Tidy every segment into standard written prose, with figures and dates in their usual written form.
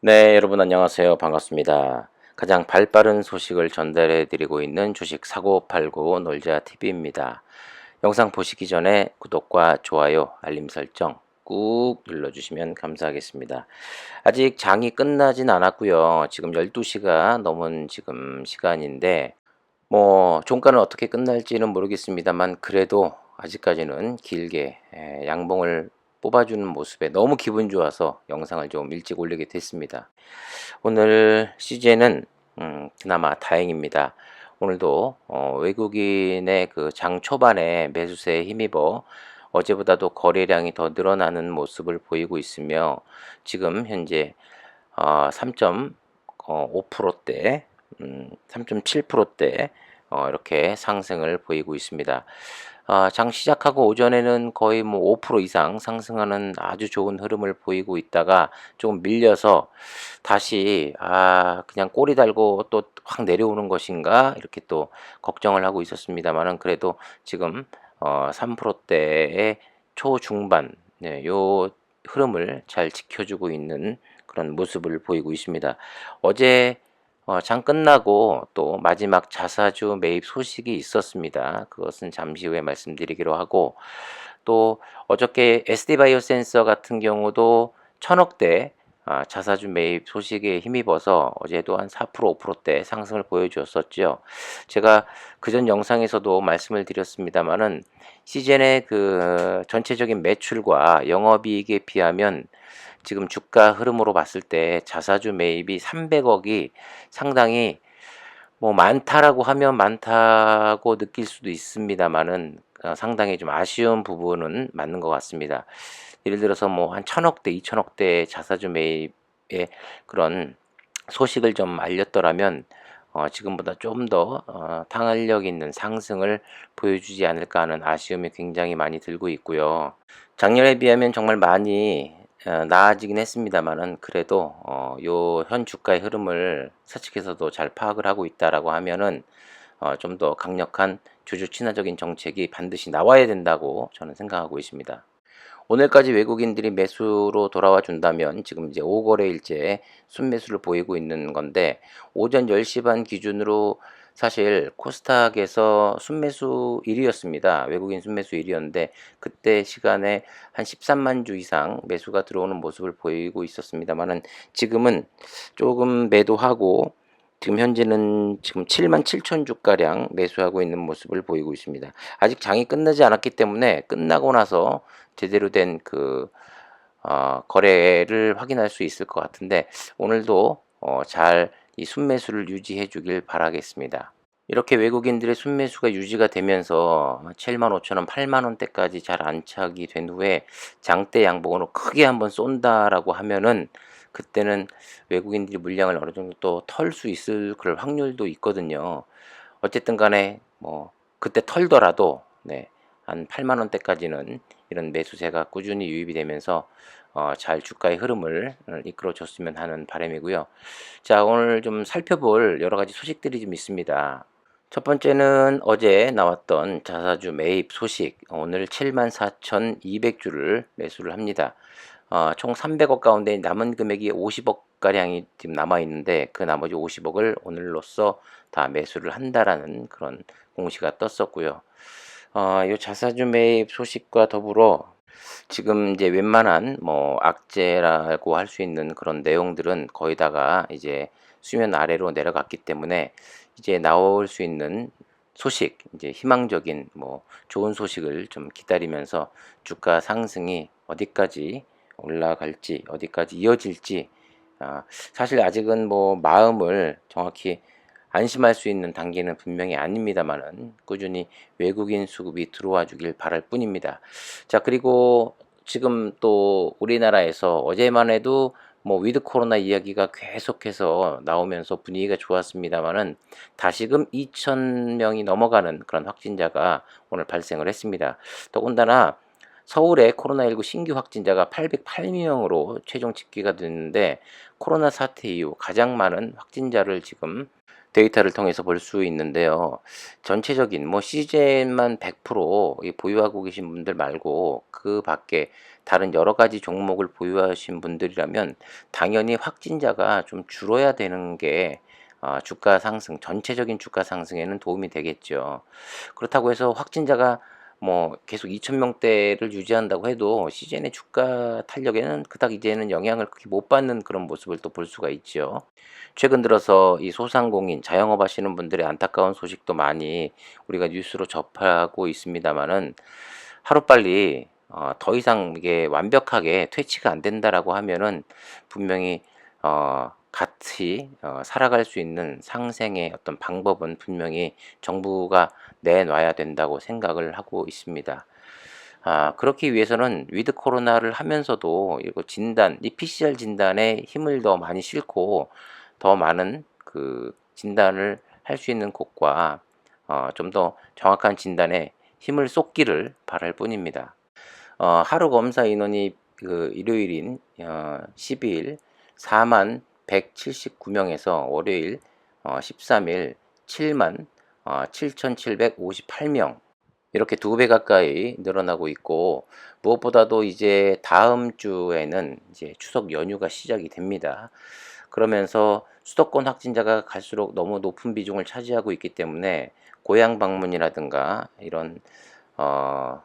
네, 여러분 안녕하세요. 반갑습니다. 가장 발빠른 소식을 전달해 드리고 있는 주식 사고 팔고 놀자 TV입니다. 영상 보시기 전에 구독과 좋아요, 알림 설정 꾹 눌러주시면 감사하겠습니다. 아직 장이 끝나진 않았고요. 지금 12시가 넘은 지금 시간인데 종가는 어떻게 끝날지는 모르겠습니다만 그래도 아직까지는 길게 양봉을 뽑아주는 모습에 너무 기분 좋아서 영상을 좀 일찍 올리게 됐습니다. 오늘 CJ는 그나마 다행입니다. 오늘도 외국인의 그 장 초반에 매수세에 힘입어 어제보다도 거래량이 더 늘어나는 모습을 보이고 있으며 지금 현재 3.5%대, 3.7%대 이렇게 상승을 보이고 있습니다. 장 시작하고 오전에는 거의 뭐 5% 이상 상승하는 아주 좋은 흐름을 보이고 있다가 조금 밀려서 다시 그냥 꼬리 달고 또 확 내려오는 것인가 이렇게 또 걱정을 하고 있었습니다만은 그래도 지금 3%대의 초중반, 네, 요 흐름을 잘 지켜주고 있는 그런 모습을 보이고 있습니다. 어제 장 끝나고 또 마지막 자사주 매입 소식이 있었습니다. 그것은 잠시 후에 말씀드리기로 하고 또 어저께 SD바이오센서 같은 경우도 1,000억대 자사주 매입 소식에 힘입어서 어제도 한 4% 5%대 상승을 보여주었었죠. 제가 그전 영상에서도 말씀을 드렸습니다마는 시즌의 그 전체적인 매출과 영업이익에 비하면 지금 주가 흐름으로 봤을 때 자사주 매입이 300억이 상당히 많다라고 하면 많다고 느낄 수도 있습니다만은 상당히 좀 아쉬운 부분은 맞는 것 같습니다. 예를 들어서 뭐 한 1,000억대, 2,000억대 자사주 매입의 그런 소식을 좀 알렸더라면 지금보다 좀 더 탄력 있는 상승을 보여주지 않을까 하는 아쉬움이 굉장히 많이 들고 있고요. 작년에 비하면 정말 많이 나아지긴 했습니다마는 그래도 요 현 주가의 흐름을 사측에서도 잘 파악을 하고 있다라고 하면은 좀 더 강력한 주주 친화적인 정책이 반드시 나와야 된다고 저는 생각하고 있습니다. 오늘까지 외국인들이 매수로 돌아와 준다면 지금 이제 5거래일째 순매수를 보이고 있는 건데 오전 10시 반 기준으로 사실 코스닥에서 순매수 1위였습니다. 외국인 순매수 1위였는데 그때 시간에 한 13만 주 이상 매수가 들어오는 모습을 보이고 있었습니다만은 지금은 조금 매도하고 지금 현재는 지금 7만 7천 주가량 매수하고 있는 모습을 보이고 있습니다. 아직 장이 끝나지 않았기 때문에 끝나고 나서 제대로 된 그 거래를 확인할 수 있을 것 같은데 오늘도 잘 이 순매수를 유지해 주길 바라겠습니다. 이렇게 외국인들의 순매수가 유지가 되면서 7만 5천 원, 8만 원대까지 잘 안착이 된 후에 장대 양봉으로 크게 한번 쏜다라고 하면은 그때는 외국인들이 물량을 어느 정도 또 털 수 있을 그럴 확률도 있거든요. 어쨌든 간에 그때 털더라도 네, 한 8만 원대까지는 이런 매수세가 꾸준히 유입이 되면서 잘 주가의 흐름을 이끌어 줬으면 하는 바람이고요. 자, 오늘 좀 살펴볼 여러 가지 소식들이 좀 있습니다. 첫 번째는 어제 나왔던 자사주 매입 소식. 오늘 74,200주를 매수를 합니다. 총 300억 가운데 남은 금액이 50억 가량이 지금 남아 있는데 그 나머지 50억을 오늘로써 다 매수를 한다라는 그런 공시가 떴었고요. 이 자사주 매입 소식과 더불어 지금 이제 웬만한 악재라고 할 수 있는 그런 내용들은 거의 다가 이제 수면 아래로 내려갔기 때문에 이제 나올 수 있는 소식, 이제 희망적인 좋은 소식을 좀 기다리면서 주가 상승이 어디까지 올라갈지, 어디까지 이어질지 사실 아직은 마음을 정확히 안심할 수 있는 단계는 분명히 아닙니다만은 꾸준히 외국인 수급이 들어와 주길 바랄 뿐입니다. 자, 그리고 지금 또 우리나라에서 어제만 해도 위드 코로나 이야기가 계속해서 나오면서 분위기가 좋았습니다만은 다시금 2,000명이 넘어가는 그런 확진자가 오늘 발생을 했습니다. 더군다나 서울의 코로나19 신규 확진자가 808명으로 최종 집계가 됐는데 코로나 사태 이후 가장 많은 확진자를 지금 데이터를 통해서 볼 수 있는데요. 전체적인 CJ만 100% 보유하고 계신 분들 말고 그 밖에 다른 여러 가지 종목을 보유하신 분들이라면 당연히 확진자가 좀 줄어야 되는 게 주가 상승, 전체적인 주가 상승에는 도움이 되겠죠. 그렇다고 해서 확진자가 뭐 계속 2,000명대를 유지한다고 해도 시즌의 주가 탄력에는 그닥 이제는 영향을 크게 못 받는 그런 모습을 또 볼 수가 있죠. 최근 들어서 이 소상공인, 자영업 하시는 분들의 안타까운 소식도 많이 우리가 뉴스로 접하고 있습니다마는 하루빨리 더 이상 이게 완벽하게 퇴치가 안 된다라고 하면은 분명히 같이 살아갈 수 있는 상생의 어떤 방법은 분명히 정부가 내놔야 된다고 생각을 하고 있습니다. 그렇기 위해서는 위드 코로나를 하면서도 이거 진단, 이 PCR 진단에 힘을 더 많이 싣고 더 많은 그 진단을 할 수 있는 곳과 좀 더 정확한 진단에 힘을 쏟기를 바랄 뿐입니다. 하루 검사 인원이 그 일요일인 12일 4만 179명에서 월요일 13일 7만 7,758명 이렇게 2배 가까이 늘어나고 있고 무엇보다도 이제 다음 주에는 이제 추석 연휴가 시작이 됩니다. 그러면서 수도권 확진자가 갈수록 너무 높은 비중을 차지하고 있기 때문에 고향 방문이라든가 이런 어,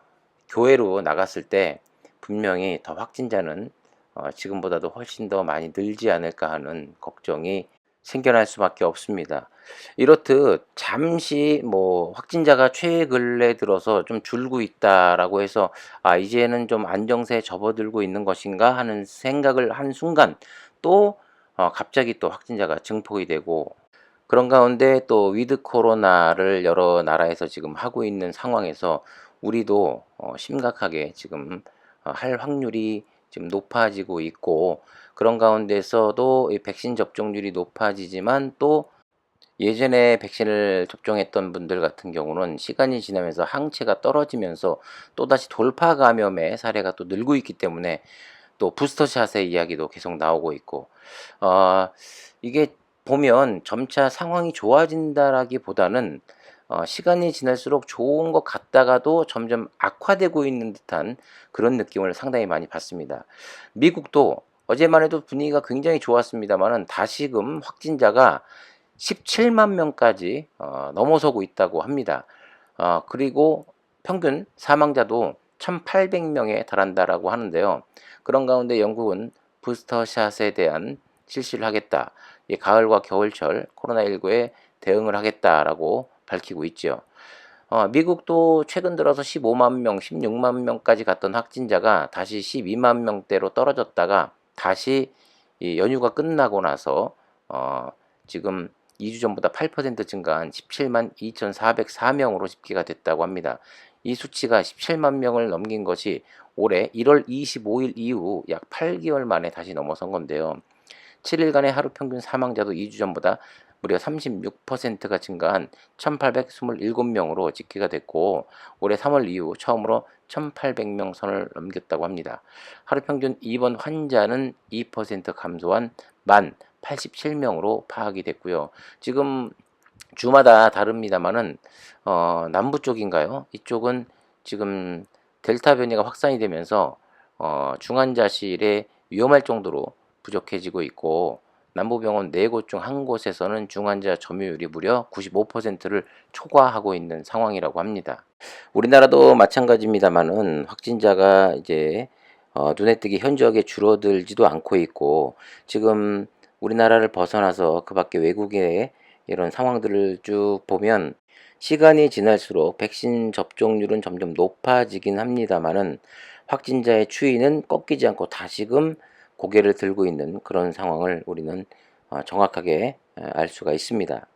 교회로 나갔을 때 분명히 더 확진자는 지금보다도 훨씬 더 많이 늘지 않을까 하는 걱정이 생겨날 수밖에 없습니다. 이렇듯 잠시 뭐 확진자가 최 근래 들어서 좀 줄고 있다라고 해서 이제는 좀 안정세에 접어들고 있는 것인가 하는 생각을 한 순간 또 갑자기 또 확진자가 증폭이 되고 그런 가운데 또 위드 코로나를 여러 나라에서 지금 하고 있는 상황에서 우리도 심각하게 지금 할 확률이 지금 높아지고 있고 그런 가운데서도 이 백신 접종률이 높아지지만 또 예전에 백신을 접종했던 분들 같은 경우는 시간이 지나면서 항체가 떨어지면서 또다시 돌파 감염의 사례가 또 늘고 있기 때문에 또 부스터샷의 이야기도 계속 나오고 있고 어, 이게 보면 점차 상황이 좋아진다라기보다는 시간이 지날수록 좋은 것 같다가도 점점 악화되고 있는 듯한 그런 느낌을 상당히 많이 받습니다. 미국도 어제만 해도 분위기가 굉장히 좋았습니다만은 다시금 확진자가 17만 명까지 넘어서고 있다고 합니다. 그리고 평균 사망자도 1,800명에 달한다라고 하는데요. 그런 가운데 영국은 부스터샷에 대한 실시를 하겠다. 가을과 겨울철 코로나19에 대응을 하겠다라고 밝히고 있죠. 미국도 최근 들어서 15만 명, 16만 명까지 갔던 확진자가 다시 12만 명대로 떨어졌다가 다시 이 연휴가 끝나고 나서 지금 2주 전보다 8% 증가한 17만 2,404명으로 집계가 됐다고 합니다. 이 수치가 17만 명을 넘긴 것이 올해 1월 25일 이후 약 8개월 만에 다시 넘어선 건데요. 7일간의 하루 평균 사망자도 2주 전보다 무려 36%가 증가한 1,827명으로 집계가 됐고 올해 3월 이후 처음으로 1,800명 선을 넘겼다고 합니다. 하루 평균 입원 환자는 2% 감소한 1,087명으로 파악이 됐고요. 지금 주마다 다릅니다만은 남부 쪽인가요? 이쪽은 지금 델타 변이가 확산이 되면서 중환자실에 위험할 정도로 부족해지고 있고 남부병원 4곳 중 한 곳에서는 중환자 점유율이 무려 95%를 초과하고 있는 상황이라고 합니다. 우리나라도 마찬가지입니다만은 확진자가 이제 눈에 띄게 현저하게 줄어들지도 않고 있고 지금 우리나라를 벗어나서 그 밖에 외국의 이런 상황들을 쭉 보면 시간이 지날수록 백신 접종률은 점점 높아지긴 합니다만은 확진자의 추이는 꺾이지 않고 다시금 고개를 들고 있는 그런 상황을 우리는 정확하게 알 수가 있습니다.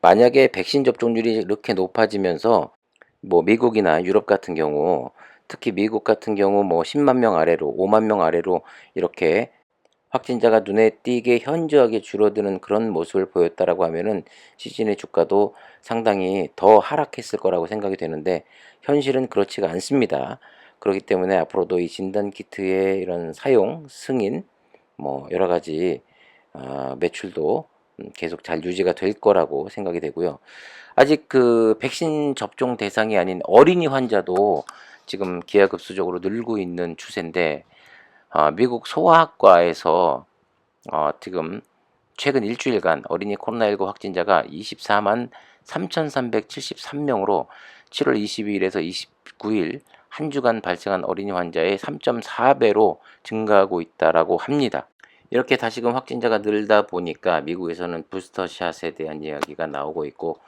만약에 백신 접종률이 이렇게 높아지면서 뭐 미국이나 유럽 같은 경우 특히 미국 같은 경우 뭐 10만 명 아래로 5만 명 아래로 이렇게 확진자가 눈에 띄게 현저하게 줄어드는 그런 모습을 보였다라고 하면은 시즌의 주가도 상당히 더 하락했을 거라고 생각이 되는데 현실은 그렇지가 않습니다. 그렇기 때문에 앞으로도 이 진단 키트의 이런 사용, 승인, 뭐 여러 가지 매출도 계속 잘 유지가 될 거라고 생각이 되고요. 아직 그 백신 접종 대상이 아닌 어린이 환자도 지금 기하급수적으로 늘고 있는 추세인데 미국 소아학과에서 지금 최근 일주일간 어린이 코로나19 확진자가 24만 3,373명으로 7월 22일에서 29일 한 주간 발생한 어린이 환자의 3.4배로 증가하고 있다라고 합니다. 이렇게 다시금 확진자가 늘다 보니까 미국에서는 부스터샷에 대한 이야기가 나오고 있고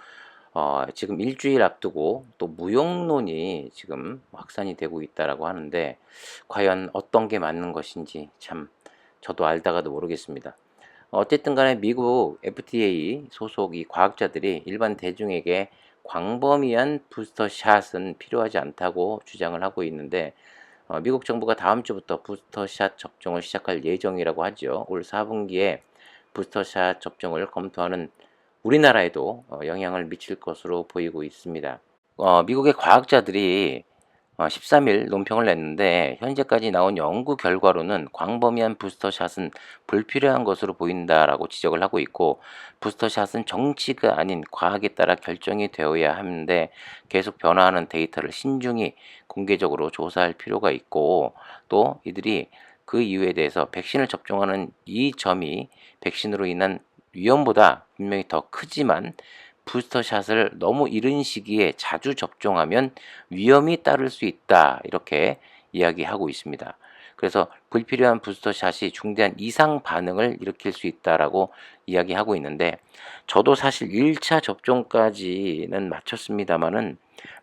지금 일주일 앞두고 또 무용론이 지금 확산이 되고 있다라고 하는데 과연 어떤 게 맞는 것인지 참 저도 알다가도 모르겠습니다. 어쨌든 간에 미국 FDA 소속 이 과학자들이 일반 대중에게 광범위한 부스터샷은 필요하지 않다고 주장을 하고 있는데 미국 정부가 다음 주부터 부스터샷 접종을 시작할 예정이라고 하죠. 올 4분기에 부스터샷 접종을 검토하는 우리나라에도 영향을 미칠 것으로 보이고 있습니다. 미국의 과학자들이 13일 논평을 냈는데 현재까지 나온 연구 결과로는 광범위한 부스터샷은 불필요한 것으로 보인다라고 지적을 하고 있고 부스터샷은 정치가 아닌 과학에 따라 결정이 되어야 하는데 계속 변화하는 데이터를 신중히 공개적으로 조사할 필요가 있고 또 이들이 그 이유에 대해서 백신을 접종하는 이 점이 백신으로 인한 위험보다 분명히 더 크지만 부스터샷을 너무 이른 시기에 자주 접종하면 위험이 따를 수 있다 이렇게 이야기하고 있습니다. 그래서 불필요한 부스터샷이 중대한 이상 반응을 일으킬 수 있다라고 이야기하고 있는데 저도 사실 1차 접종까지는 마쳤습니다만은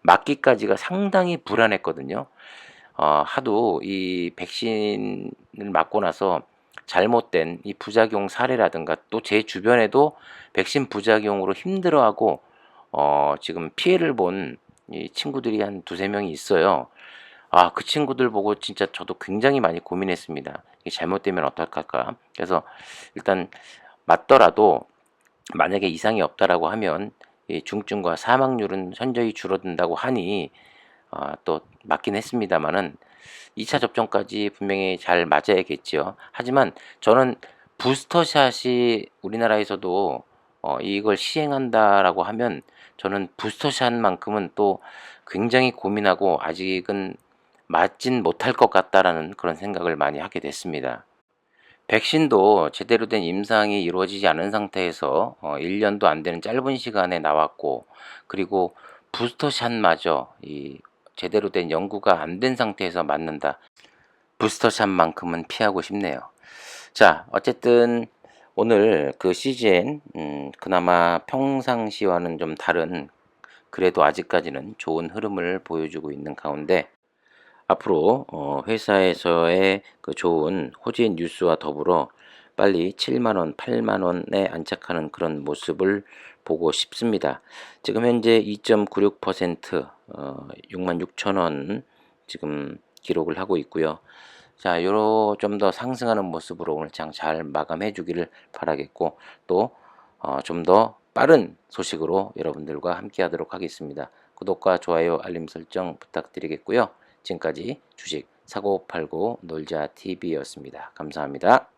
맞기까지가 상당히 불안했거든요. 하도 이 백신을 맞고 나서 잘못된 이 부작용 사례라든가 또 제 주변에도 백신 부작용으로 힘들어하고 지금 피해를 본 이 친구들이 한 두세 명이 있어요. 그 친구들 보고 진짜 저도 굉장히 많이 고민했습니다. 이게 잘못되면 어떡할까? 그래서 일단 맞더라도 만약에 이상이 없다라고 하면 이 중증과 사망률은 현저히 줄어든다고 하니 또 맞긴 했습니다만은 2차 접종까지 분명히 잘 맞아야겠지요. 하지만 저는 부스터샷이 우리나라에서도 이걸 시행한다라고 하면 저는 부스터샷만큼은 또 굉장히 고민하고 아직은 맞진 못할 것 같다라는 그런 생각을 많이 하게 됐습니다. 백신도 제대로 된 임상이 이루어지지 않은 상태에서 1년도 안 되는 짧은 시간에 나왔고 그리고 부스터샷마저 이 제대로 된 연구가 안 된 상태에서 맞는다. 부스터샷만큼은 피하고 싶네요. 자, 어쨌든 오늘 그 CGN 그나마 평상시와는 좀 다른 그래도 아직까지는 좋은 흐름을 보여주고 있는 가운데 앞으로 회사에서의 그 좋은 호재인 뉴스와 더불어 빨리 7만 원, 8만 원에 안착하는 그런 모습을 보고 싶습니다. 지금 현재 2.96% 6만 6천 원 지금 기록을 하고 있고요. 자, 요로 좀 더 상승하는 모습으로 오늘 장 잘 마감해 주기를 바라겠고 또 좀 더 빠른 소식으로 여러분들과 함께 하도록 하겠습니다. 구독과 좋아요, 알림 설정 부탁드리겠고요. 지금까지 주식 사고 팔고 놀자 TV였습니다. 감사합니다.